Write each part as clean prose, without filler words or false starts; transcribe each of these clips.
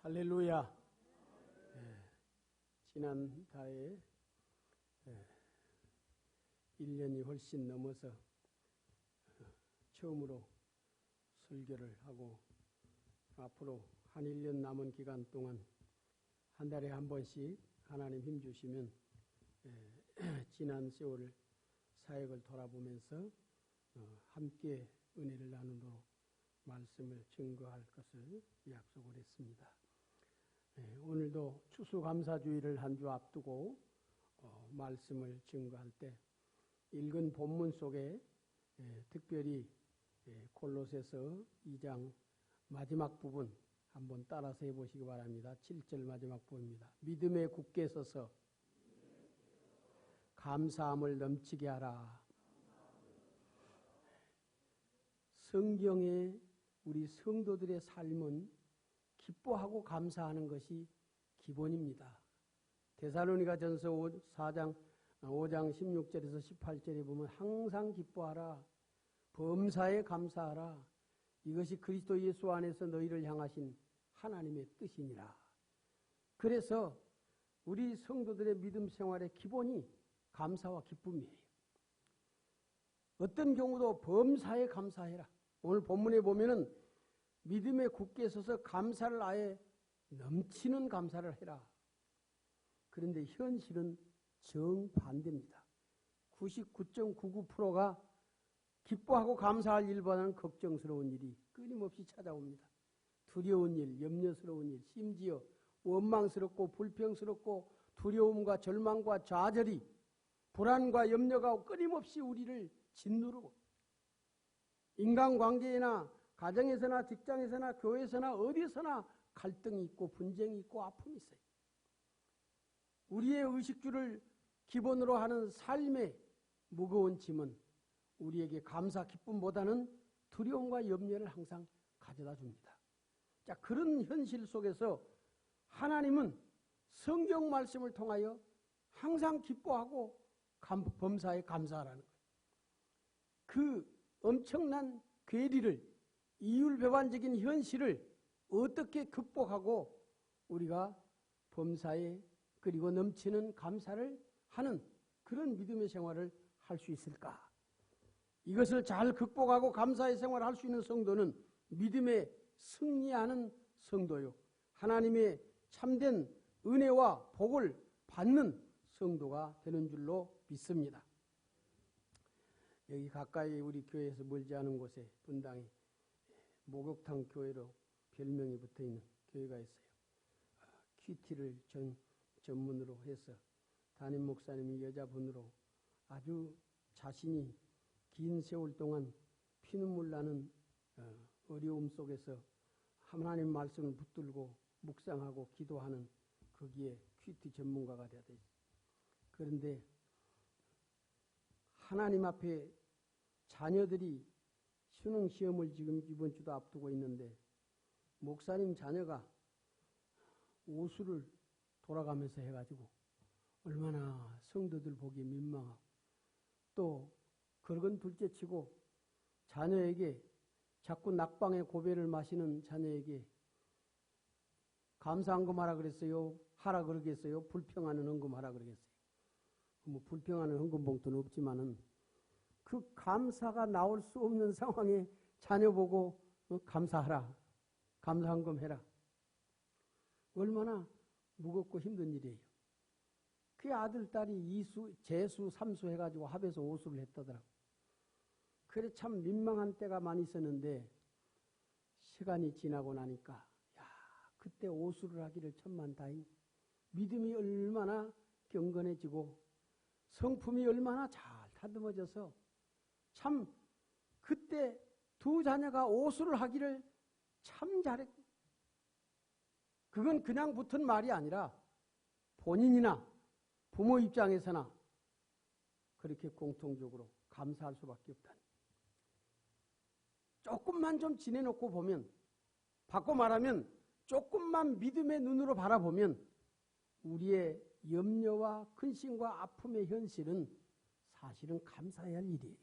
할렐루야. 지난 달에 1년이 훨씬 넘어서 처음으로 설교를 하고 앞으로 한 1년 남은 기간 동안 한 달에 한 번씩 하나님 힘 주시면 지난 세월 사역을 돌아보면서 함께 은혜를 나누도록 말씀을 증거할 것을 약속을 했습니다. 오늘도 추수감사주의를 한 주 앞두고 말씀을 증거할 때 읽은 본문 속에 특별히 골로새서 2장 마지막 부분 한번 따라서 해보시기 바랍니다. 7절 마지막 부분입니다. 믿음에 굳게 서서 감사함을 넘치게 하라. 성경에 우리 성도들의 삶은 기뻐하고 감사하는 것이 기본입니다. 데살로니가전서 5장 16절에서 18절에 보면 항상 기뻐하라. 범사에 감사하라. 이것이 그리스도 예수 안에서 너희를 향하신 하나님의 뜻이니라. 그래서 우리 성도들의 믿음 생활의 기본이 감사와 기쁨이에요. 어떤 경우도 범사에 감사해라. 오늘 본문에 보면은 믿음에 굳게 서서 감사를 아예 넘치는 감사를 해라. 그런데 현실은 정반대입니다. 99.99%가 기뻐하고 감사할 일보다는 걱정스러운 일이 끊임없이 찾아옵니다. 두려운 일, 염려스러운 일, 심지어 원망스럽고 불평스럽고 두려움과 절망과 좌절이 불안과 염려가 끊임없이 우리를 짓누르고 인간관계나 가정에서나 직장에서나 교회에서나 어디서나 갈등이 있고 분쟁이 있고 아픔이 있어요. 우리의 의식주를 기본으로 하는 삶의 무거운 짐은 우리에게 감사 기쁨보다는 두려움과 염려를 항상 가져다 줍니다. 자, 그런 현실 속에서 하나님은 성경 말씀을 통하여 항상 기뻐하고 범사에 감사하라는 거예요. 그 엄청난 괴리를 이율배반적인 현실을 어떻게 극복하고 우리가 범사에 그리고 넘치는 감사를 하는 그런 믿음의 생활을 할 수 있을까? 이것을 잘 극복하고 감사의 생활을 할 수 있는 성도는 믿음에 승리하는 성도요. 하나님의 참된 은혜와 복을 받는 성도가 되는 줄로 믿습니다. 여기 가까이 우리 교회에서 멀지 않은 곳에 분당에 목욕탕 교회로 별명이 붙어있는 교회가 있어요. 큐티를 전문으로 해서 담임 목사님이 여자분으로 아주 자신이 긴 세월 동안 피눈물 나는 어려움 속에서 하나님 말씀을 붙들고 묵상하고 기도하는 거기에 큐티 전문가가 되어 있어요. 그런데 하나님 앞에 자녀들이 수능 시험을 지금 이번 주도 앞두고 있는데 목사님 자녀가 오수를 돌아가면서 해가지고 얼마나 성도들 보기에 민망하고 또 그건 둘째치고 자녀에게 자꾸 낙방의 고배를 마시는 자녀에게 감사한금하라 그랬어요? 하라 그러겠어요? 불평하는 헌금하라 그러겠어요? 뭐 불평하는 헌금 봉투는 없지만은 그 감사가 나올 수 없는 상황에 자녀 보고 감사하라. 감사한금 해라. 얼마나 무겁고 힘든 일이에요. 그 아들, 딸이 이수, 재수, 삼수 해가지고 합해서 오수를 했다더라고. 그래 참 민망한 때가 많이 있었는데 시간이 지나고 나니까 야 그때 오수를 하기를 천만다행. 믿음이 얼마나 경건해지고 성품이 얼마나 잘 다듬어져서 참 그때 두 자녀가 오수를 하기를 참 잘했고 그건 그냥 붙은 말이 아니라 본인이나 부모 입장에서나 그렇게 공통적으로 감사할 수밖에 없다니. 조금만 좀 지내놓고 보면 바꿔 말하면 조금만 믿음의 눈으로 바라보면 우리의 염려와 근심과 아픔의 현실은 사실은 감사해야 할 일이에요.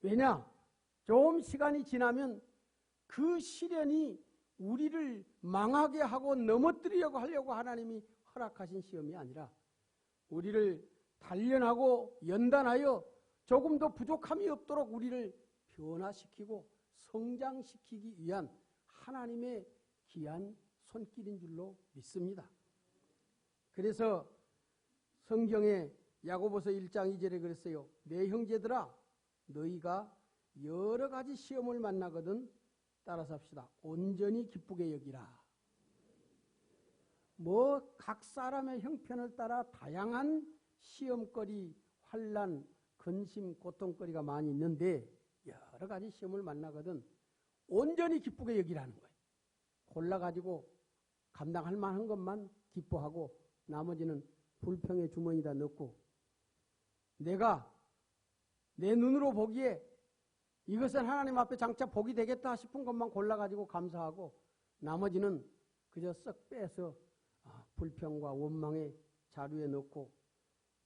왜냐? 좀 시간이 지나면 그 시련이 우리를 망하게 하고 넘어뜨리려고 하려고 하나님이 허락하신 시험이 아니라 우리를 단련하고 연단하여 조금 더 부족함이 없도록 우리를 변화시키고 성장시키기 위한 하나님의 귀한 손길인 줄로 믿습니다. 그래서 성경에 야고보서 1장 2절에 그랬어요. 내 형제들아 너희가 여러 가지 시험을 만나거든 따라서 합시다. 온전히 기쁘게 여기라. 각 사람의 형편을 따라 다양한 시험거리, 환난, 근심, 고통거리가 많이 있는데 여러 가지 시험을 만나거든 온전히 기쁘게 여기라는 거예요. 골라가지고 감당할 만한 것만 기뻐하고 나머지는 불평의 주머니에다 넣고 내가 내 눈으로 보기에 이것은 하나님 앞에 장차 복이 되겠다 싶은 것만 골라가지고 감사하고 나머지는 그저 썩 빼서 불평과 원망의 자루에 넣고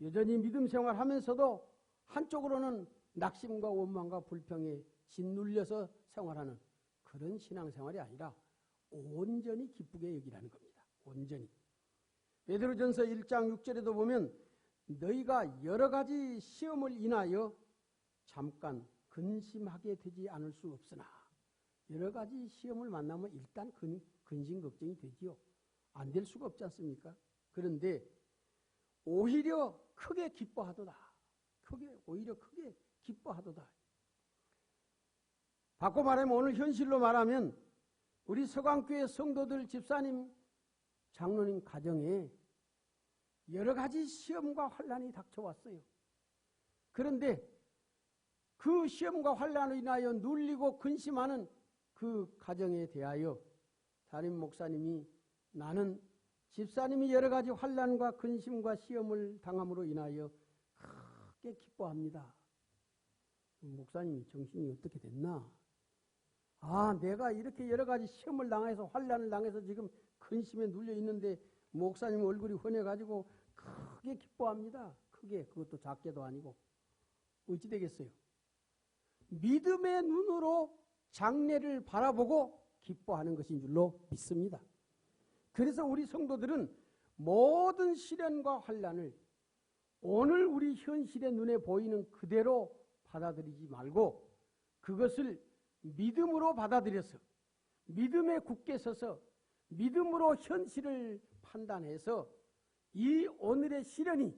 여전히 믿음 생활하면서도 한쪽으로는 낙심과 원망과 불평에 짓눌려서 생활하는 그런 신앙생활이 아니라 온전히 기쁘게 여기라는 겁니다. 온전히. 베드로전서 1장 6절에도 보면 너희가 여러 가지 시험을 인하여 잠깐 근심하게 되지 않을 수 없으나 여러 가지 시험을 만나면 일단 근심 걱정이 되지요. 안 될 수가 없지 않습니까? 그런데 오히려 크게 기뻐하도다. 오히려 크게 기뻐하도다. 바꿔 말하면 오늘 현실로 말하면 우리 서강교회 성도들 집사님 장로님 가정에 여러 가지 시험과 환난이 닥쳐왔어요. 그런데 그 시험과 환난으로 인하여 눌리고 근심하는 그 가정에 대하여 담임 목사님이 나는 집사님이 여러 가지 환난과 근심과 시험을 당함으로 인하여 크게 기뻐합니다. 목사님이 정신이 어떻게 됐나? 내가 이렇게 여러 가지 시험을 당해서 환난을 당해서 지금 근심에 눌려 있는데 목사님 얼굴이 환해가지고 크게 기뻐합니다. 크게, 그것도 작게도 아니고. 어찌 되겠어요? 믿음의 눈으로 장래를 바라보고 기뻐하는 것인 줄로 믿습니다. 그래서 우리 성도들은 모든 시련과 환난을 오늘 우리 현실의 눈에 보이는 그대로 받아들이지 말고 그것을 믿음으로 받아들여서 믿음에 굳게 서서 믿음으로 현실을 판단해서 이 오늘의 시련이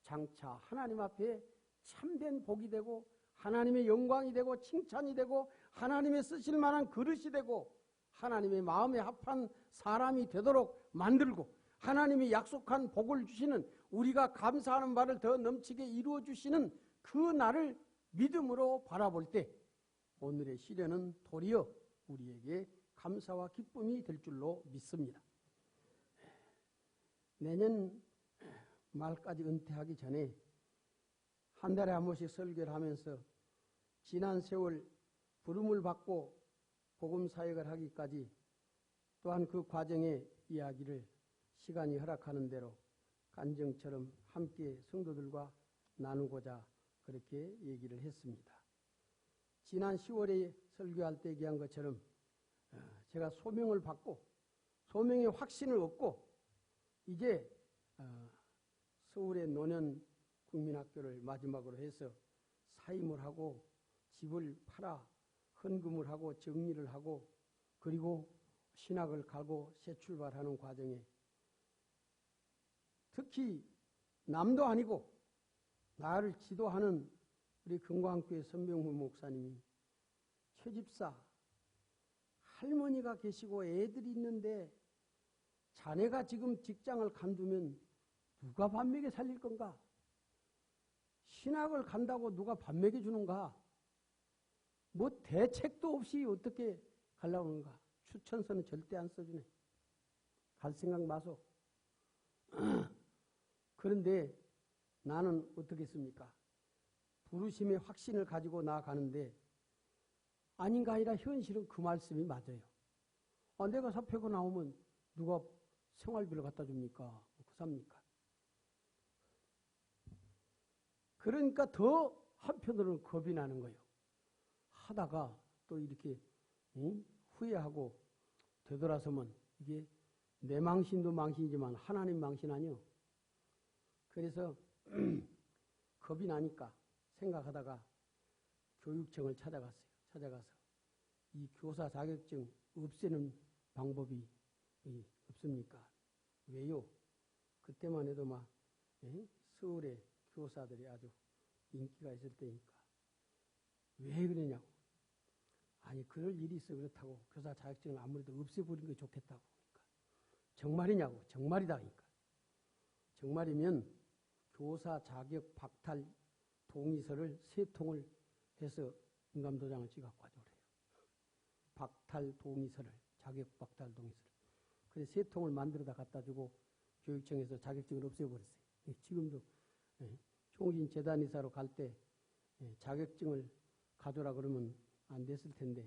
장차 하나님 앞에 참된 복이 되고 하나님의 영광이 되고 칭찬이 되고 하나님의 쓰실 만한 그릇이 되고 하나님의 마음에 합한 사람이 되도록 만들고 하나님이 약속한 복을 주시는 우리가 감사하는 바를 더 넘치게 이루어 주시는 그 날을 믿음으로 바라볼 때 오늘의 시련은 도리어 우리에게 감사와 기쁨이 될 줄로 믿습니다. 내년 말까지 은퇴하기 전에 한 달에 한 번씩 설교를 하면서 지난 세월 부름을 받고 복음 사역을 하기까지 또한 그 과정의 이야기를 시간이 허락하는 대로 간증처럼 함께 성도들과 나누고자 그렇게 얘기를 했습니다. 지난 10월에 설교할 때 얘기한 것처럼 제가 소명을 받고 소명의 확신을 얻고 이제 서울의 노년 국민학교를 마지막으로 해서 사임을 하고 집을 팔아 헌금을 하고 정리를 하고 그리고 신학을 가고 새 출발하는 과정에 특히 남도 아니고 나를 지도하는 우리 금광교회 선병훈 목사님이 최집사 할머니가 계시고 애들이 있는데 자네가 지금 직장을 간두면 누가 밥 먹여 살릴 건가? 신학을 간다고 누가 밥 먹여 주는가? 뭐 대책도 없이 어떻게 가려고 하는가? 추천서는 절대 안 써주네. 갈 생각 마소. 그런데 나는 어떻게 했습니까? 부르심의 확신을 가지고 나아가는데 아닌가 아니라 현실은 그 말씀이 맞아요. 내가 사표고 나오면 누가 생활비를 갖다 줍니까? 그 삽니까? 그러니까 더 한편으로는 겁이 나는 거예요. 하다가 또 이렇게 후회하고 되돌아서면 이게 내 망신도 망신이지만 하나님 망신 아니요. 그래서 겁이 나니까 생각하다가 교육청을 찾아갔어요. 찾아가서 이 교사 자격증 없애는 방법이 없습니까? 왜요? 그때만 해도 막 서울의 교사들이 아주 인기가 있을 때니까 왜 그러냐고. 아니 그럴 일이 있어 그렇다고 교사 자격증을 아무래도 없애버리는 게 좋겠다고. 그러니까 정말이냐고. 정말이다. 그러니까 정말이면 교사 자격 박탈 동의서를 3통을 해서 인감도장을 찍어갖고 가져오래요. 박탈 동의서를, 자격 박탈 동의서를. 그래서 3통을 만들어다 갖다 주고 교육청에서 자격증을 없애버렸어요. 지금도 총신재단이사로 갈 때 자격증을 가져라 그러면 안 됐을 텐데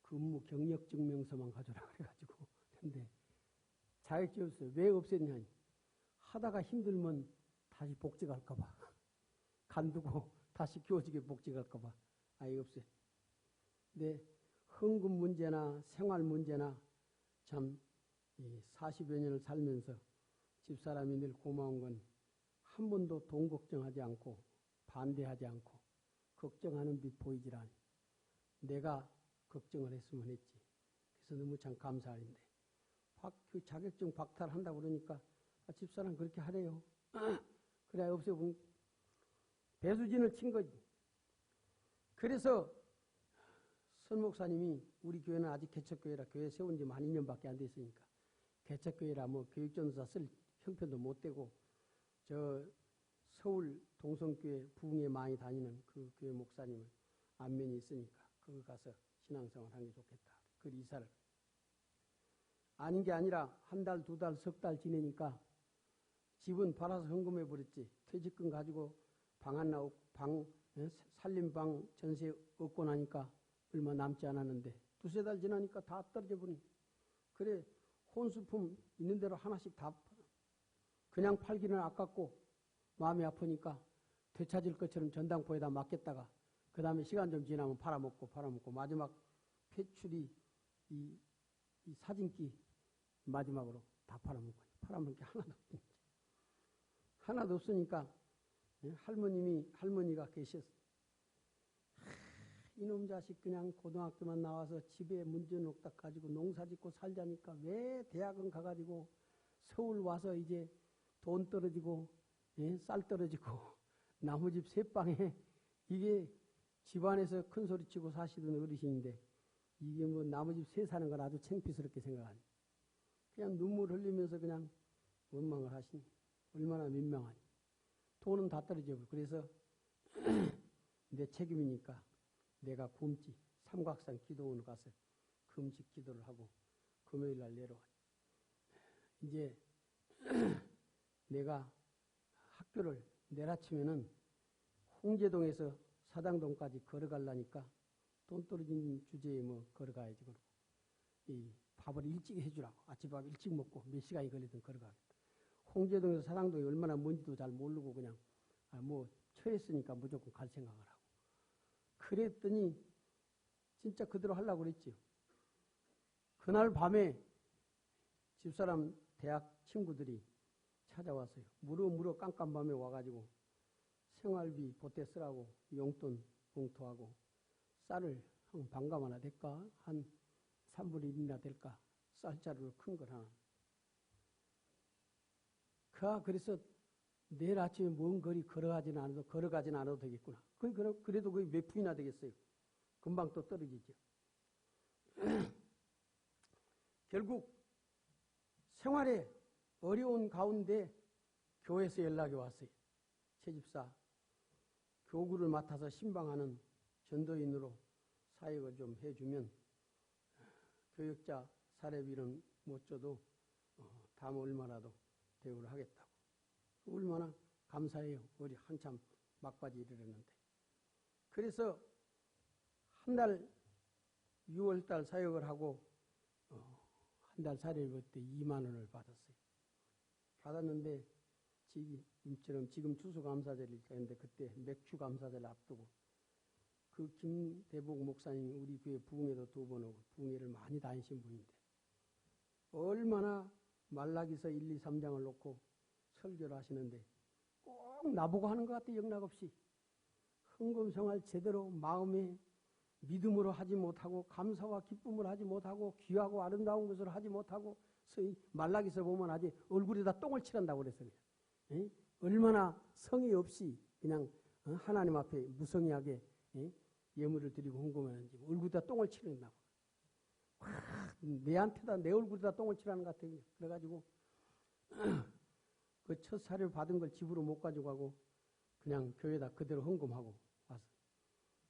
근무 경력 증명서만 가져라 그래가지고 근데 자격증 없어요. 왜 없앴냐? 하다가 힘들면 다시 복직할까봐 간두고 다시 교직에 복직할까봐 아예 없어요. 근데 헌금 문제나 생활 문제나 참 40여 년을 살면서 집사람이 늘 고마운 건 한 번도 돈 걱정하지 않고 반대하지 않고 걱정하는 빛 보이질 않아. 내가 걱정을 했으면 했지. 그래서 너무 참 감사한데 그 자격증 박탈한다고 그러니까 집사람 그렇게 하래요. 그래야 없애보니 배수진을 친 거지. 그래서 선 목사님이 우리 교회는 아직 개척교회라 교회 세운 지 만 2년밖에 안 됐으니까 개척교회라 뭐 교육전도사 쓸 형편도 못 되고 저 서울 동성교회 부흥에 많이 다니는 그 교회 목사님을 안면이 있으니까 거기 가서 신앙생활 하는 게 좋겠다. 그 이사를 아닌 게 아니라 한 달, 2달, 3달 지내니까 집은 팔아서 헌금해 버렸지. 퇴직금 가지고 방 하나 살림방 전세 얻고 나니까 얼마 남지 않았는데 2-3달 지나니까 다 떨어져 버리니. 그래 혼수품 있는 대로 하나씩 다 그냥 팔기는 아깝고 마음이 아프니까 되찾을 것처럼 전당포에다 맡겼다가 그 다음에 시간 좀 지나면 팔아먹고 마지막 폐출이 이 사진기 마지막으로 다 팔아먹고 팔아먹을 게 하나도 없으니까 하나도 없으니까 할머니가 계셨어. 이놈 자식 그냥 고등학교만 나와서 집에 문제 녹딱 가지고 농사 짓고 살자니까 왜 대학은 가가지고 서울 와서 이제 돈 떨어지고 쌀 떨어지고 나무집 3방에 이게 집안에서 큰 소리 치고 사시던 어르신인데 이게 뭐 나무집 새 사는 걸 아주 창피스럽게 생각하니 그냥 눈물 흘리면서 그냥 원망을 하시니 얼마나 민망하니 돈은 다 떨어지고 그래서 내 책임이니까 내가 굶지 삼각산 기도원으로 가서 금식 기도를 하고 금요일 날 내려와. 이제 내가 학교를 내일 아침에는 홍제동에서 사당동까지 걸어가려니까 돈 떨어진 주제에 뭐 걸어가야지 그러고 이 밥을 일찍 해주라고 아침밥 일찍 먹고 몇 시간이 걸리든 걸어가겠다. 홍제동에서 사당동이 얼마나 먼지도 잘 모르고 그냥 뭐 처했으니까 무조건 갈 생각을 하고 그랬더니 진짜 그대로 하려고 그랬지요. 그날 밤에 집사람 대학 친구들이 찾아왔어요. 무러 깜깜밤에 와가지고 생활비 보태 쓰라고 용돈 봉투하고 쌀을 한 반감 하나 될까? 한 3분의 1이나 될까? 쌀자루로 큰 걸 하나. 그래서 내일 아침에 먼 거리 걸어가진 않아도 되겠구나. 그래도 그게 몇 푼이나 되겠어요. 금방 또 떨어지죠. 결국 생활에 어려운 가운데 교회에서 연락이 왔어요. 채집사 교구를 맡아서 신방하는 전도인으로 사역을 좀 해주면 교역자 사례비는 못 줘도 다음 얼마라도 대우를 하겠다고. 얼마나 감사해요. 우리 한참 막바지 이르렀는데. 그래서 한 달 6월달 사역을 하고 한 달 사례비 볼 때 2만 원을 받았어요. 받았는데 지금 추수감사절일 때인데 그때 맥주감사절 앞두고 그 김대복 목사님이 우리 교회 부흥회도 2번 오고 부흥회를 많이 다니신 분인데 얼마나 말라기서 1, 2, 3장을 놓고 설교를 하시는데 꼭 나보고 하는 것 같아. 영락없이 헌금생활 제대로 마음에 믿음으로 하지 못하고 감사와 기쁨을 하지 못하고 귀하고 아름다운 것을 하지 못하고 서이 말라기서 보면 아직 얼굴에다 똥을 칠한다고 그랬어요. 얼마나 성의 없이 그냥 하나님 앞에 무성의하게 예물을 드리고 헌금하는지 얼굴에다 똥을 치른다고. 내한테다 내 얼굴에다 똥을 칠하는 것 같아요. 그래가지고 그 첫 사료 받은 걸 집으로 못 가지고 가고 그냥 교회에다 그대로 헌금하고 와서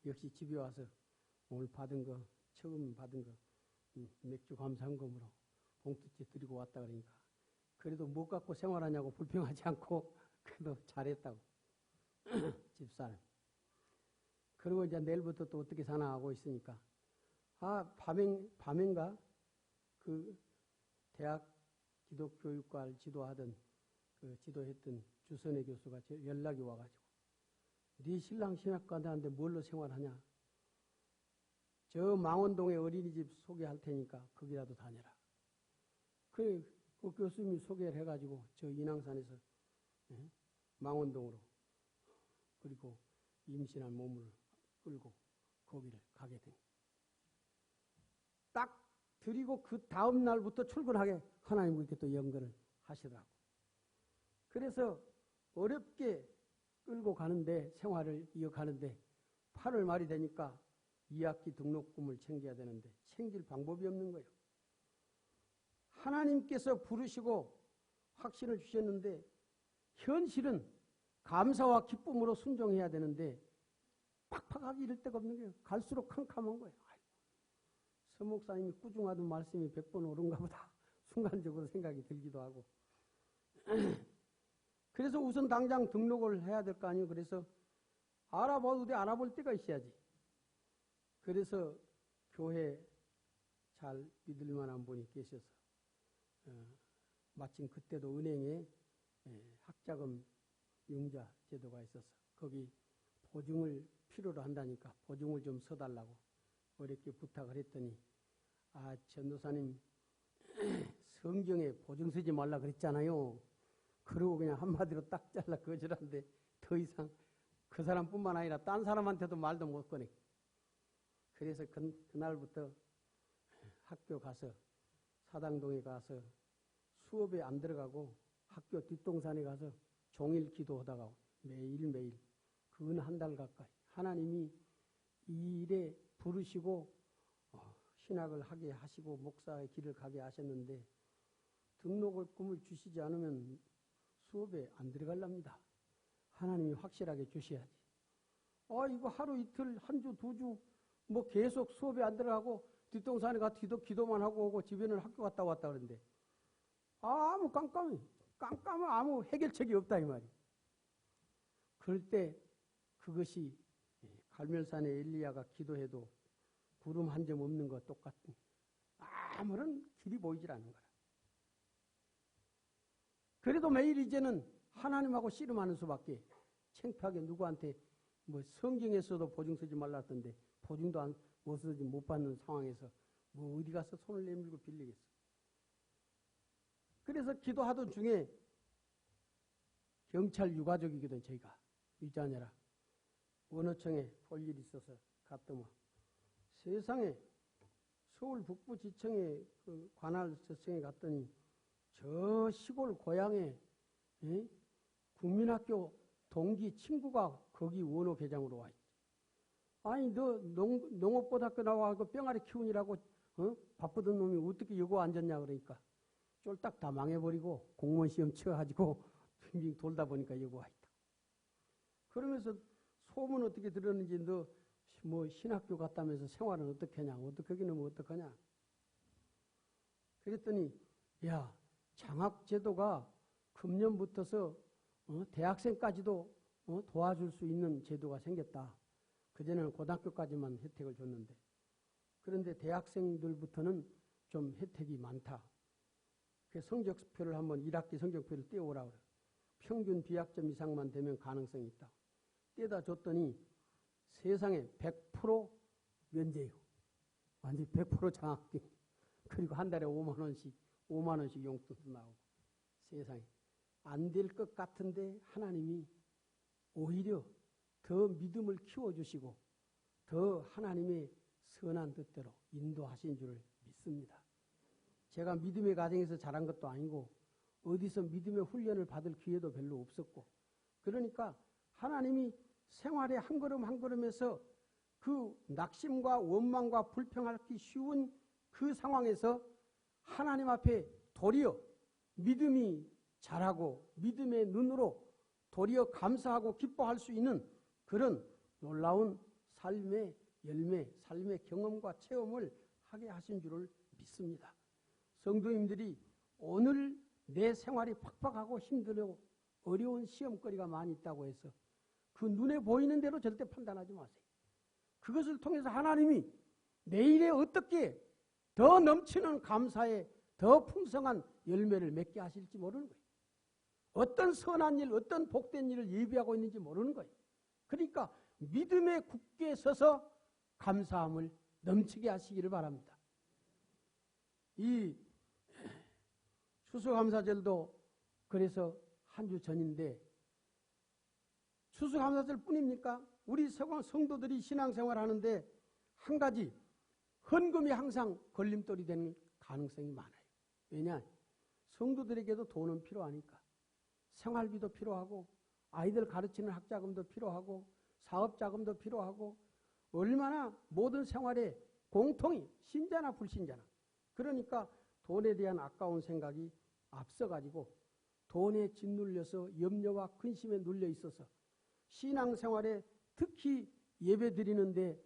역시 집에 와서 오늘 받은 거 처음 받은 거 맥주 감사 헌금으로 봉투째 드리고 왔다 그러니까 그래도 못 갖고 생활하냐고 불평하지 않고 그래도 잘했다고 집사람. 그리고 이제 내일부터 또 어떻게 사나 하고 있으니까 밤엔가 그 대학 기독교육과를 지도하던 그 지도했던 주선혜 교수가 연락이 와가지고 네 신랑 신학과한테 뭘로 생활하냐? 저 망원동에 어린이집 소개할 테니까 거기라도 다녀라. 그 교수님이 소개를 해가지고 저 인왕산에서 망원동으로 그리고 임신한 몸을 끌고 거기를 가게 된. 딱 드리고 그 다음 날부터 출근하게 하나님 그렇게 또 연결을 하시더라고. 그래서 어렵게 끌고 가는데 생활을 이어가는데 8월 말이 되니까 2학기 등록금을 챙겨야 되는데 챙길 방법이 없는 거예요. 하나님께서 부르시고 확신을 주셨는데 현실은 감사와 기쁨으로 순종해야 되는데 팍팍하게 이럴 데가 없는 거예요. 갈수록 캄캄한 거예요. 서 목사님이 꾸중하던 말씀이 100번 옳은가 보다 순간적으로 생각이 들기도 하고 그래서 우선 당장 등록을 해야 될 거 아니에요. 그래서 알아봐도 돼. 알아볼 때가 있어야지. 그래서 교회 잘 믿을 만한 분이 계셔서 마침 그때도 은행에 학자금 융자 제도가 있어서 거기 보증을 필요로 한다니까 보증을 좀 서달라고 어렵게 부탁을 했더니 전도사님 성경에 보증 서지 말라 그랬잖아요. 그러고 그냥 한마디로 딱 잘라 거절하는데 더 이상 그 사람뿐만 아니라 딴 사람한테도 말도 못 꺼내. 그래서 그날부터 학교 가서 사당동에 가서 수업에 안 들어가고 학교 뒷동산에 가서 종일 기도하다가 매일매일 근 한 달 가까이 하나님이 이 일에 부르시고 신학을 하게 하시고 목사의 길을 가게 하셨는데 등록을 꿈을 주시지 않으면 수업에 안 들어갈랍니다. 하나님이 확실하게 주셔야지. 이거 하루 이틀 한 주 두 주 뭐 계속 수업에 안 들어가고 뒷동산에 가 기도만 하고 오고 집에는 학교 갔다 왔다 그러는데 아무 깜깜해 아무 해결책이 없다 이 말이. 그럴 때 그것이 갈멜산의 엘리야가 기도해도 구름 한 점 없는 것 똑같은 아무런 길이 보이질 않는 거라. 그래도 매일 이제는 하나님하고 씨름하는 수밖에 창피하게 누구한테 뭐 성경에서도 보증 서지 말랐던데 보증도 못 받는 상황에서 뭐 어디 가서 손을 내밀고 빌리겠어. 그래서 기도하던 중에 경찰 유가족이거든 저희가 유자녀라 원어청에 볼 일이 있어서 갔더만 세상에 서울 북부지청에 그 관할 서청에 갔더니 저 시골 고향에 국민학교 동기 친구가 거기 원어 계장으로 와 있지. 아니 너 농업고등학교 나와서 병아리 키우느라고 바쁘던 놈이 어떻게 여기 앉았냐 그러니까 쫄딱 다 망해버리고 공무원 시험 쳐가지고 빙빙 돌다 보니까 여기 와 있다. 그러면서 소문 어떻게 들었는지 너 뭐 신학교 갔다면서 생활은 어떻게 하냐 어떻게 하긴 하면 어떡하냐. 그랬더니 야 장학제도가 금년부터서 대학생까지도 도와줄 수 있는 제도가 생겼다. 그전에는 고등학교까지만 혜택을 줬는데 그런데 대학생들부터는 좀 혜택이 많다. 그 성적표를 한번 1학기 성적표를 떼어오라 그래. 평균 비학점 이상만 되면 가능성이 있다. 떼다 줬더니 세상에 100% 면제요. 완전히 100% 장학금. 그리고 한 달에 5만 원씩 5만 원씩 용돈도 나오고 세상에 안 될 것 같은데 하나님이 오히려 더 믿음을 키워주시고 더 하나님의 선한 뜻대로 인도하신 줄을 믿습니다. 제가 믿음의 가정에서 자란 것도 아니고 어디서 믿음의 훈련을 받을 기회도 별로 없었고 그러니까 하나님이 생활의 한 걸음 한 걸음에서 그 낙심과 원망과 불평하기 쉬운 그 상황에서 하나님 앞에 도리어 믿음이 자라고 믿음의 눈으로 도리어 감사하고 기뻐할 수 있는 그런 놀라운 삶의 열매, 삶의 경험과 체험을 하게 하신 줄을 믿습니다. 성도님들이 오늘 내 생활이 팍팍하고 힘들고 어려운 시험거리가 많이 있다고 해서 그 눈에 보이는 대로 절대 판단하지 마세요. 그것을 통해서 하나님이 내일에 어떻게 더 넘치는 감사에 더 풍성한 열매를 맺게 하실지 모르는 거예요. 어떤 선한 일, 어떤 복된 일을 예비하고 있는지 모르는 거예요. 그러니까 믿음에 굳게 서서 감사함을 넘치게 하시기를 바랍니다. 이 추수감사절도 그래서 한 주 전인데 추수감사절 뿐입니까? 우리 성도들이 신앙생활 하는데 한 가지 헌금이 항상 걸림돌이 되는 가능성이 많아요. 왜냐? 성도들에게도 돈은 필요하니까 생활비도 필요하고 아이들 가르치는 학자금도 필요하고 사업자금도 필요하고 얼마나 모든 생활에 공통이 신자나 불신자나 그러니까 돈에 대한 아까운 생각이 앞서가지고 돈에 짓눌려서 염려와 근심에 눌려 있어서 신앙생활에 특히 예배 드리는데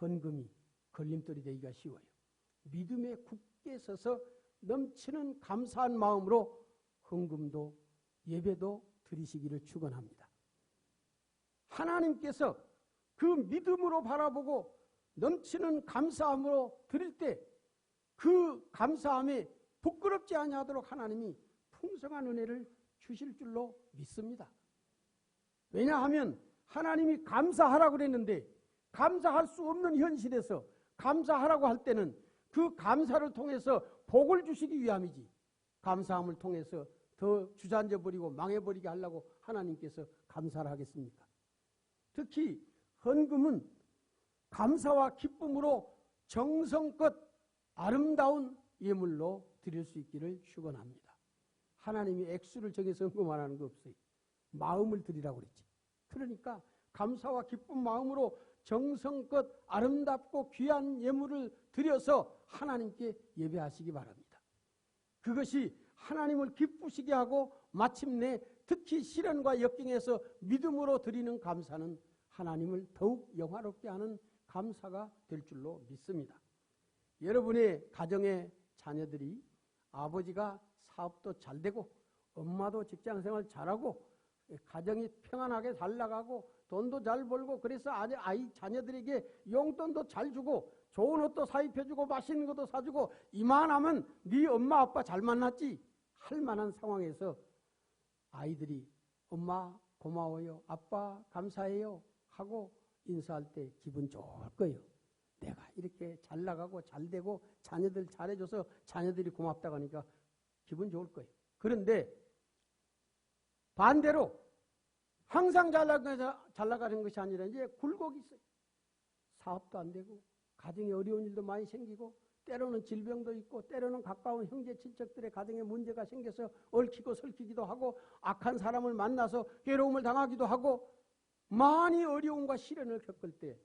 헌금이 걸림돌이 되기가 쉬워요. 믿음에 굳게 서서 넘치는 감사한 마음으로 헌금도 예배도 드리시기를 축원합니다. 하나님께서 그 믿음으로 바라보고 넘치는 감사함으로 드릴 때 그 감사함에 부끄럽지 아니하도록 하나님이 풍성한 은혜를 주실 줄로 믿습니다. 왜냐하면 하나님이 감사하라고 그랬는데 감사할 수 없는 현실에서 감사하라고 할 때는 그 감사를 통해서 복을 주시기 위함이지 감사함을 통해서 더 주저앉아 버리고 망해버리게 하려고 하나님께서 감사를 하겠습니까? 특히 헌금은 감사와 기쁨으로 정성껏 아름다운 예물로 드릴 수 있기를 축원합니다. 하나님이 액수를 정해서 헌금하라는 거 없어요. 마음을 드리라고 그랬지. 그러니까 감사와 기쁜 마음으로 정성껏 아름답고 귀한 예물을 드려서 하나님께 예배하시기 바랍니다. 그것이 하나님을 기쁘시게 하고 마침내 특히 시련과 역경에서 믿음으로 드리는 감사는 하나님을 더욱 영화롭게 하는 감사가 될 줄로 믿습니다. 여러분의 가정의 자녀들이 아버지가 사업도 잘 되고 엄마도 직장생활 잘하고 가정이 평안하게 잘 나가고 돈도 잘 벌고 그래서 아이 자녀들에게 용돈도 잘 주고 좋은 옷도 사입혀주고 맛있는 것도 사주고 이만하면 네 엄마 아빠 잘 만났지 할 만한 상황에서 아이들이 엄마 고마워요 아빠 감사해요 하고 인사할 때 기분 좋을 거예요. 내가 이렇게 잘 나가고 잘 되고 자녀들 잘해줘서 자녀들이 고맙다고 하니까 기분 좋을 거예요. 그런데 반대로 항상 잘 나가는 것이 아니라 이제 굴곡이 있어요. 사업도 안 되고 가정에 어려운 일도 많이 생기고 때로는 질병도 있고 때로는 가까운 형제 친척들의 가정에 문제가 생겨서 얽히고 설키기도 하고 악한 사람을 만나서 괴로움을 당하기도 하고 많이 어려움과 시련을 겪을 때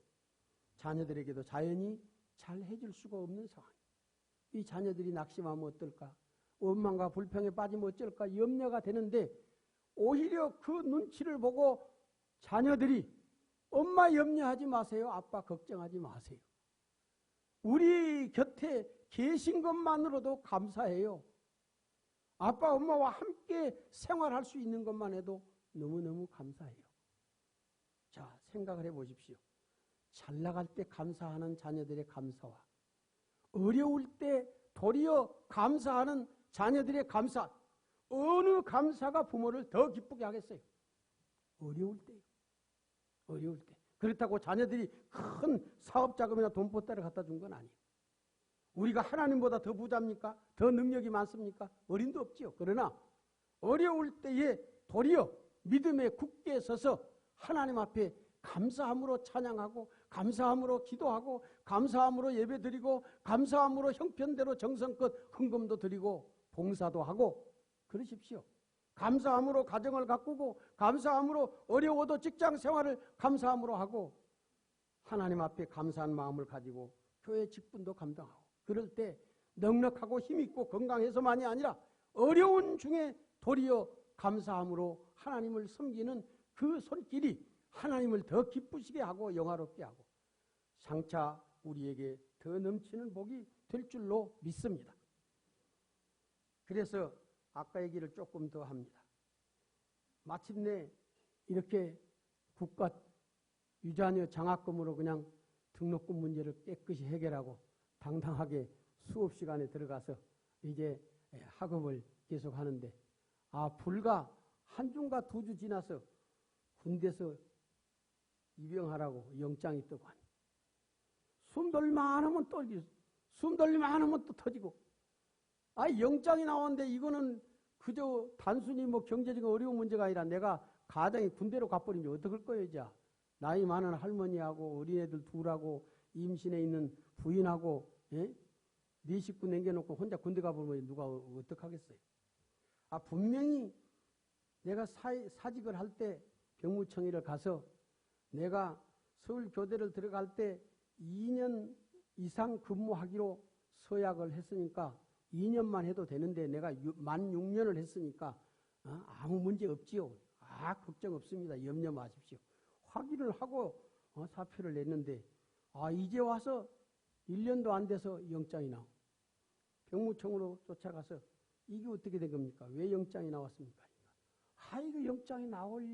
자녀들에게도 자연히 잘 해줄 수가 없는 상황. 이 자녀들이 낙심하면 어떨까? 원망과 불평에 빠지면 어쩔까? 염려가 되는데 오히려 그 눈치를 보고 자녀들이 엄마 염려하지 마세요. 아빠 걱정하지 마세요. 우리 곁에 계신 것만으로도 감사해요. 아빠 엄마와 함께 생활할 수 있는 것만 해도 너무너무 감사해요. 자, 생각을 해보십시오. 잘 나갈 때 감사하는 자녀들의 감사와 어려울 때 도리어 감사하는 자녀들의 감사 어느 감사가 부모를 더 기쁘게 하겠어요? 어려울 때요. 어려울 때. 그렇다고 자녀들이 큰 사업 자금이나 돈 보따리 갖다 준 건 아니에요. 우리가 하나님보다 더 부자입니까? 더 능력이 많습니까? 어림도 없지요. 그러나 어려울 때에 도리어 믿음에 굳게 서서 하나님 앞에 감사함으로 찬양하고 감사함으로 기도하고 감사함으로 예배드리고 감사함으로 형편대로 정성껏 헌금도 드리고 봉사도 하고 그러십시오. 감사함으로 가정을 가꾸고 감사함으로 어려워도 직장 생활을 감사함으로 하고 하나님 앞에 감사한 마음을 가지고 교회 직분도 감당하고 그럴 때 넉넉하고 힘있고 건강해서만이 아니라 어려운 중에 도리어 감사함으로 하나님을 섬기는 그 손길이 하나님을 더 기쁘시게 하고 영화롭게 하고 장차 우리에게 더 넘치는 복이 될 줄로 믿습니다. 그래서 아까 얘기를 조금 더 합니다. 마침내 이렇게 국가 유자녀 장학금으로 그냥 등록금 문제를 깨끗이 해결하고 당당하게 수업 시간에 들어가서 이제 학업을 계속 하는데 불과 한 주인가 두 주 지나서 군대에서 입영하라고 영장이 뜨고 하니 숨 돌리만 하면 숨 돌리만 하면 또 터지고 영장이 나오는데 이거는 그저 단순히 뭐 경제적인 어려운 문제가 아니라 내가 가정이 군대로 가버리면 어떡할 거예요, 이제. 나이 많은 할머니하고 어린애들 둘하고 임신해 있는 부인하고 네 식구 남겨놓고 혼자 군대 가보면 누가 어떡하겠어요. 분명히 내가 사직을 할 때 병무청위를 가서 내가 서울교대를 들어갈 때 2년 이상 근무하기로 서약을 했으니까 2년만 해도 되는데 내가 만 6년을 했으니까 아무 문제 없지요. 걱정 없습니다. 염려 마십시오. 확인을 하고 사표를 냈는데 이제 와서 1년도 안 돼서 영장이 나오고 병무청으로 쫓아가서 이게 어떻게 된 겁니까? 왜 영장이 나왔습니까? 이거 영장이 나올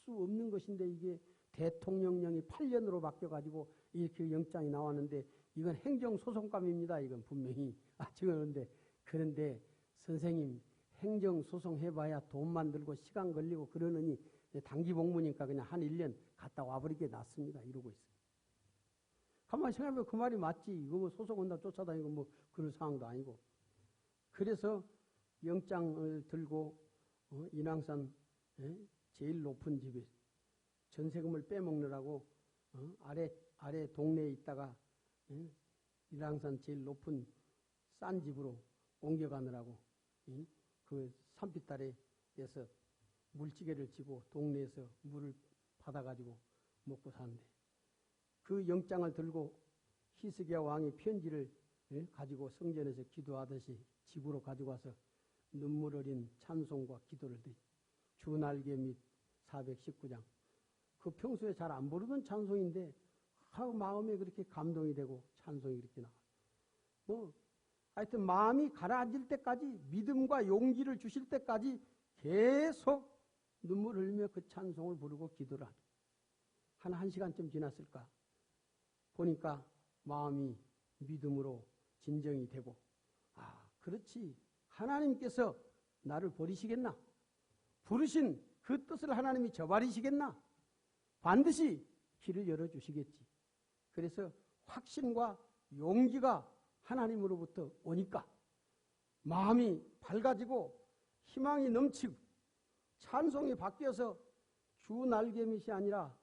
수 없는 것인데 이게 대통령령이 8년으로 바뀌어가지고 이렇게 영장이 나왔는데 이건 행정소송감입니다. 이건 분명히. 그런데 선생님 행정소송 해봐야 돈만 들고 시간 걸리고 그러느니 단기 복무니까 그냥 한 1년 갔다 와버리게 낫습니다. 이러고 있어요. 가만히 생각해보면 그 말이 맞지. 이거 뭐 소송 온다 쫓아다니고 뭐 그런 상황도 아니고. 그래서 영장을 들고 인왕산 제일 높은 집에 전세금을 빼먹느라고 아래 동네에 있다가 인왕산 제일 높은 싼 집으로 옮겨가느라고 그 산비탈에서 물찌개를 지고 동네에서 물을 받아가지고 먹고 사는데 그 영장을 들고 히스기야 왕이 편지를 가지고 성전에서 기도하듯이 집으로 가지고 와서 눈물 어린 찬송과 기도를 드리 주날개 및 419장 그 평소에 잘 안 부르던 찬송인데 마음에 그렇게 감동이 되고 찬송이 이렇게 나와요. 하여튼 마음이 가라앉을 때까지 믿음과 용기를 주실 때까지 계속 눈물을 흘리며 그 찬송을 부르고 기도를 하죠. 한 1시간쯤 지났을까 보니까 마음이 믿음으로 진정이 되고 그렇지 하나님께서 나를 버리시겠나? 부르신 그 뜻을 하나님이 저버리시겠나? 반드시 길을 열어주시겠지. 그래서 확신과 용기가 하나님으로부터 오니까 마음이 밝아지고 희망이 넘치고 찬송이 바뀌어서 주 날개밋이 아니라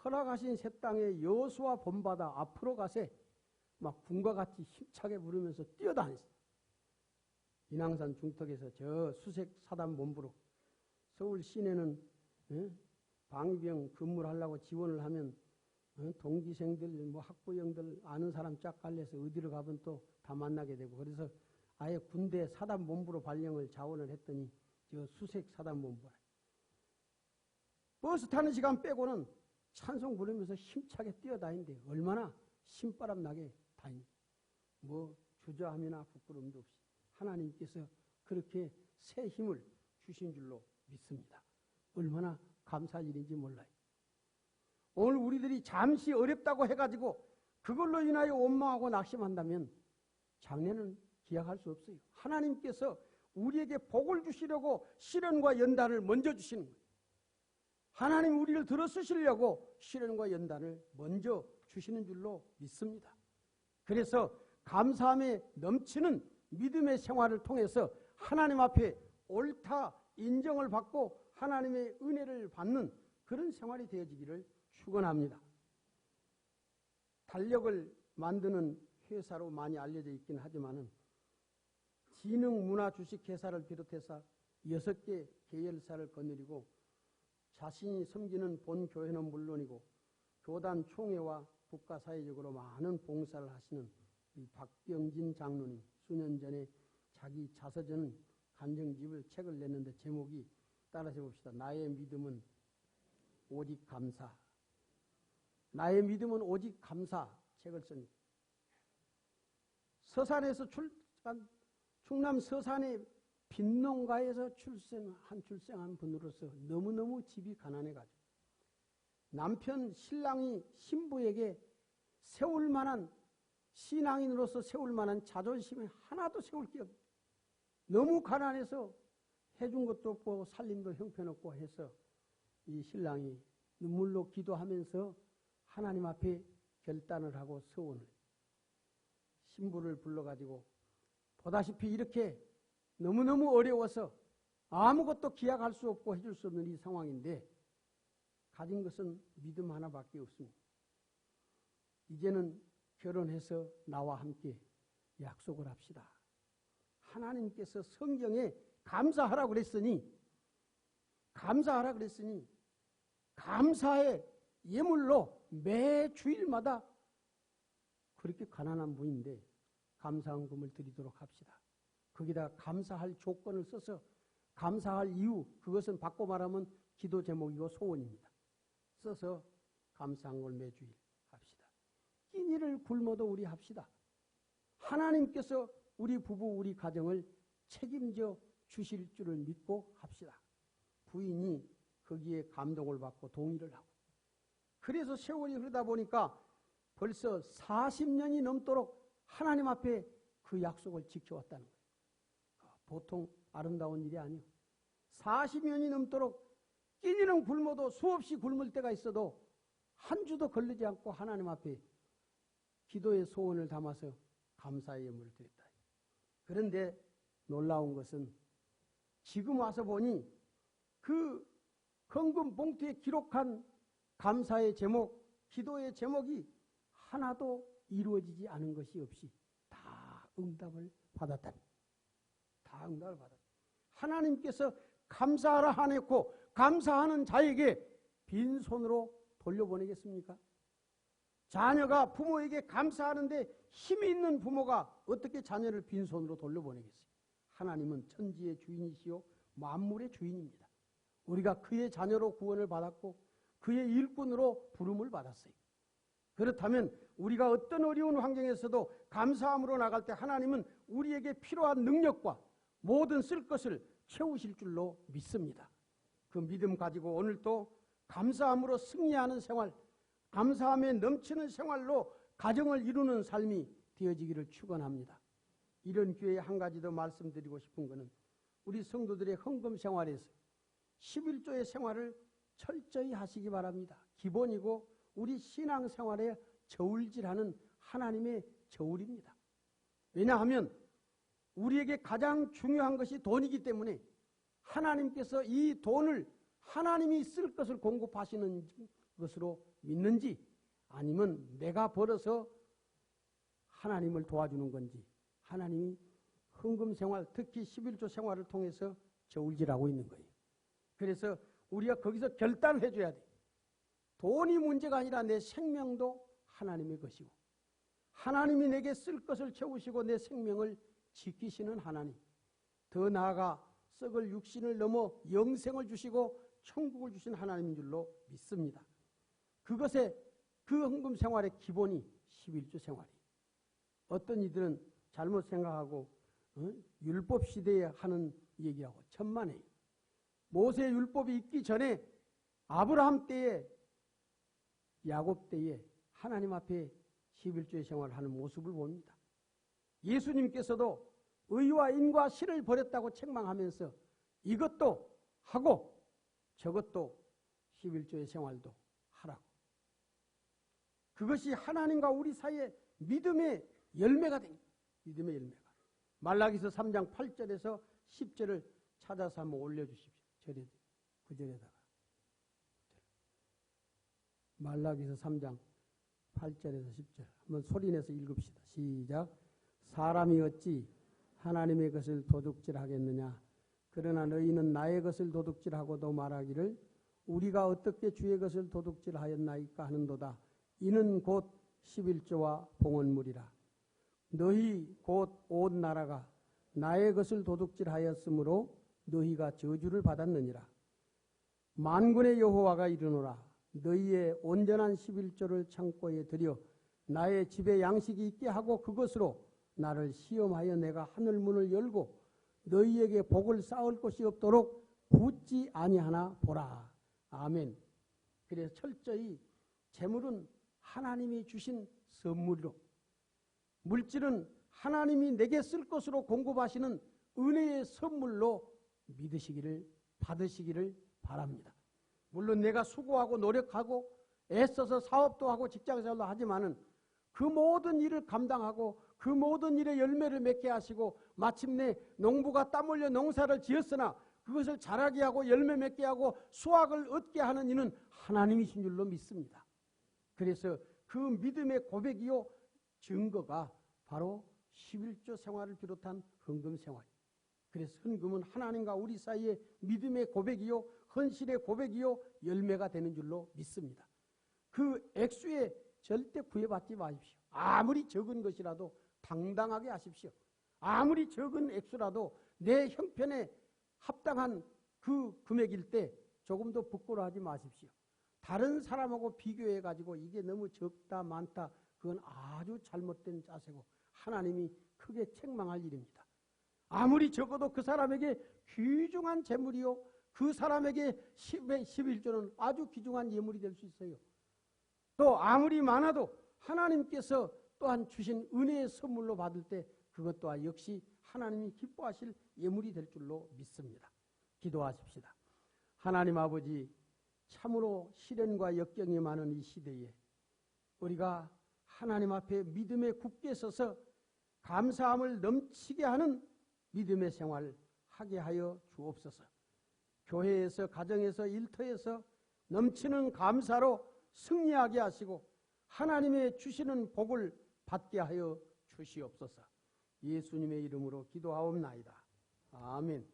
허락하신 새 땅의 여수와 본바다 앞으로 가세 막 군과 같이 힘차게 부르면서 뛰어다녔어요. 인왕산 중턱에서 저 수색 사단 본부로 서울 시내는 방위병 근무를 하려고 지원을 하면 동기생들 뭐 학부형들 아는 사람 쫙 갈려서 어디로 가면 또 다 만나게 되고 그래서 아예 군대 사단 본부로 발령을 자원을 했더니 저 수색 사단 본부라 버스 타는 시간 빼고는 찬송 부르면서 힘차게 뛰어다니는데 얼마나 신바람 나게 다니 뭐 주저함이나 부끄러움도 없이 하나님께서 그렇게 새 힘을 주신 줄로 믿습니다. 얼마나 감사할 일인지 몰라요. 오늘 우리들이 잠시 어렵다고 해가지고 그걸로 인하여 원망하고 낙심한다면 장래는 기약할 수 없어요. 하나님께서 우리에게 복을 주시려고 시련과 연단을 먼저 주시는 거예요. 하나님 우리를 들어 쓰시려고 시련과 연단을 먼저 주시는 줄로 믿습니다. 그래서 감사함에 넘치는 믿음의 생활을 통해서 하나님 앞에 옳다 인정을 받고 하나님의 은혜를 받는 그런 생활이 되어지기를 축원합니다. 달력을 만드는 회사로 많이 알려져 있긴 하지만은 지능, 문화, 주식 회사를 비롯해서 6개 계열사를 거느리고 자신이 섬기는 본 교회는 물론이고 교단 총회와 국가사회적으로 많은 봉사를 하시는 이 박병진 장로님, 수년 전에 자기 자서전 간증집을 책을 냈는데 제목이 따라서 봅시다. 나의 믿음은 오직 감사. 나의 믿음은 오직 감사 책을 씁니다. 서산에서 충남 서산의 빈농가에서 출생한 분으로서 너무너무 집이 가난해가지고 남편 신랑이 신부에게 세울 만한 신앙인으로서 세울 만한 자존심이 하나도 세울 게 없고 너무 가난해서 해준 것도 없고 살림도 형편없고 해서 이 신랑이 눈물로 기도하면서 하나님 앞에 결단을 하고 서원을 신부를 불러가지고 보다시피 이렇게 너무너무 어려워서 아무것도 기약할 수 없고 해줄 수 없는 이 상황인데 가진 것은 믿음 하나밖에 없습니다. 이제는 결혼해서 나와 함께 약속을 합시다. 하나님께서 성경에 감사하라 그랬으니 감사의 예물로 매 주일마다 그렇게 가난한 분인데 감사헌금을 드리도록 합시다. 거기다 감사할 조건을 써서 감사할 이유, 그것은 바꿔 말하면 기도 제목이고 소원입니다. 써서 감사한 걸 매주일 합시다. 끼니를 굶어도 우리 합시다. 하나님께서 우리 부부, 우리 가정을 책임져 주실 줄을 믿고 합시다. 부인이 거기에 감동을 받고 동의를 하고 그래서 세월이 흐르다 보니까 벌써 40년이 넘도록 하나님 앞에 그 약속을 지켜왔다는 거예요. 보통 아름다운 일이 아니에요. 40년이 넘도록 끼니는 굶어도 수없이 굶을 때가 있어도 한 주도 걸리지 않고 하나님 앞에 기도의 소원을 담아서 감사의 예물을 드렸다. 그런데 놀라운 것은 지금 와서 보니 그 헌금 봉투에 기록한 감사의 제목, 기도의 제목이 하나도 이루어지지 않은 것이 없이 다 응답을 받았다. 다 응답을 받았다. 하나님께서 감사하라 하냈고 감사하는 자에게 빈손으로 돌려보내겠습니까? 자녀가 부모에게 감사하는데 힘이 있는 부모가 어떻게 자녀를 빈손으로 돌려보내겠어요? 하나님은 천지의 주인이시요 만물의 주인입니다. 우리가 그의 자녀로 구원을 받았고 그의 일꾼으로 부름을 받았어요. 그렇다면 우리가 어떤 어려운 환경에서도 감사함으로 나갈 때 하나님은 우리에게 필요한 능력과 모든 쓸 것을 채우실 줄로 믿습니다. 그 믿음 가지고 오늘도 감사함으로 승리하는 생활, 감사함에 넘치는 생활로 가정을 이루는 삶이 되어지기를 축원합니다. 이런 기회에 한 가지 더 말씀드리고 싶은 것은 우리 성도들의 헌금 생활에서 11조의 생활을 철저히 하시기 바랍니다. 기본이고 우리 신앙생활에 저울질하는 하나님의 저울입니다. 왜냐하면 우리에게 가장 중요한 것이 돈이기 때문에 하나님께서 이 돈을 하나님이 쓸 것을 공급하시는 것으로 믿는지 아니면 내가 벌어서 하나님을 도와주는 건지 하나님이 헌금 생활, 특히 11조 생활을 통해서 저울질하고 있는 거예요. 그래서 우리가 거기서 결단을 해줘야 돼. 돈이 문제가 아니라 내 생명도 하나님의 것이고 하나님이 내게 쓸 것을 채우시고 내 생명을 지키시는 하나님, 더 나아가 썩을 육신을 넘어 영생을 주시고 천국을 주신 하나님인 줄로 믿습니다. 그것에 그 헌금 생활의 기본이 11조 생활이에요. 어떤 이들은 잘못 생각하고 율법 시대에 하는 얘기하고 천만에요. 모세 율법이 있기 전에 아브라함 때에 야곱 때에 하나님 앞에 11조의 생활을 하는 모습을 봅니다. 예수님께서도 의와 인과 실을 버렸다고 책망하면서 이것도 하고 저것도 11조의 생활도 하라고. 그것이 하나님과 우리 사이의 믿음의 열매가 된 거예요. 믿음의 열매가. 말라기서 3장 8절에서 10절을 찾아서 한번 올려주십시오. 그 절에다가. 말라기서 3장 8절에서 10절. 한번 소리내서 읽읍시다. 시작. 사람이 어찌 하나님의 것을 도둑질하겠느냐. 그러나 너희는 나의 것을 도둑질하고도 말하기를 우리가 어떻게 주의 것을 도둑질하였나이까 하는도다. 이는 곧 11조와 봉헌물이라. 너희 곧 온 나라가 나의 것을 도둑질하였으므로 너희가 저주를 받았느니라. 만군의 여호와가 이르노라. 너희의 온전한 11조를 창고에 들여 나의 집에 양식이 있게 하고 그것으로 나를 시험하여 내가 하늘 문을 열고 너희에게 복을 쌓을 곳이 없도록 붙지 아니하나 보라. 아멘. 그래서 철저히 재물은 하나님이 주신 선물로, 물질은 하나님이 내게 쓸 것으로 공급하시는 은혜의 선물로 믿으시기를, 받으시기를 바랍니다. 물론 내가 수고하고 노력하고 애써서 사업도 하고 직장생활도 하지만은 그 모든 일을 감당하고 그 모든 일의 열매를 맺게 하시고 마침내 농부가 땀 흘려 농사를 지었으나 그것을 자라게 하고 열매 맺게 하고 수확을 얻게 하는 이는 하나님이신 줄로 믿습니다. 그래서 그 믿음의 고백이요 증거가 바로 11조 생활을 비롯한 헌금 생활. 그래서 헌금은 하나님과 우리 사이의 믿음의 고백이요 헌신의 고백이요 열매가 되는 줄로 믿습니다. 그 액수에 절대 구애받지 마십시오. 아무리 적은 것이라도 당당하게 하십시오. 아무리 적은 액수라도 내 형편에 합당한 그 금액일 때 조금 더 부끄러워하지 마십시오. 다른 사람하고 비교해가지고 이게 너무 적다 많다 그건 아주 잘못된 자세고 하나님이 크게 책망할 일입니다. 아무리 적어도 그 사람에게 귀중한 재물이요 그 사람에게 11조는 아주 귀중한 예물이 될 수 있어요. 또 아무리 많아도 하나님께서 또한 주신 은혜의 선물로 받을 때 그것 또한 역시 하나님이 기뻐하실 예물이 될 줄로 믿습니다. 기도하십시다. 하나님 아버지, 참으로 시련과 역경이 많은 이 시대에 우리가 하나님 앞에 믿음에 굳게 서서 감사함을 넘치게 하는 믿음의 생활을 하게 하여 주옵소서. 교회에서, 가정에서, 일터에서 넘치는 감사로 승리하게 하시고 하나님의 주시는 복을 받게 하여 주시옵소서. 예수님의 이름으로 기도하옵나이다. 아멘.